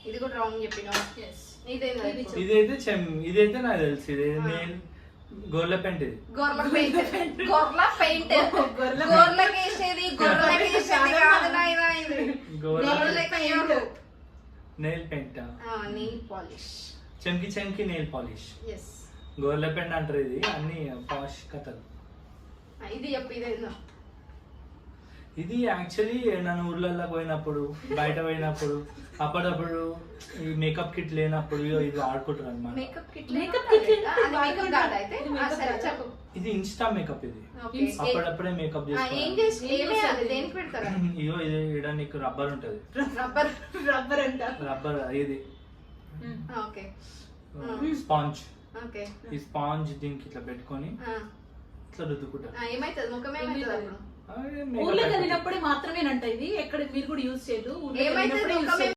ఇది కూడా రాంగ్ చెప్పినావు. ఇదైతే నాకు తెలుసు. ఇది గొర్రెల పెయింట్. ఇది గొర్రెల పెయింట్ గొర్రెలకేసేది కాదు నాయనా, ఇది నెయిల్ పెయింట్, నెయిల్ పాలిష్, చెంకి నెయిల్ పాలిష్. గొర్రెల పెయింట్ అంటారు. ఇది అన్ని పాష్ కథలు. ఇది చెప్పు. ఇదేందో ఇది యాక్చువల్లీ నన్ను ఊర్లలో పోయినప్పుడు, బయట పోయినప్పుడు, అప్పుడప్పుడు ఈ మేకప్ కిట్ లేనప్పుడు ఇది ఆడుకుంటారు అన్నమాట. ఇది ఇన్స్టా మేకప్. ఇది అప్పుడప్పుడే మేకప్ ఇగో ఇది ఇక్కడ నీకు రబ్బర్ ఉంటది. రబ్బర్ ఇది స్పాంజ్. ఈ స్పాంజ్ దీనికి ఇట్లా పెట్టుకొని ఇట్లా రుద్దుకుంటారు. ఊర్లోకి వెళ్ళినప్పుడే మాత్రమేనంట ఇది. ఎక్కడ మీరు కూడా యూజ్ చేయదు.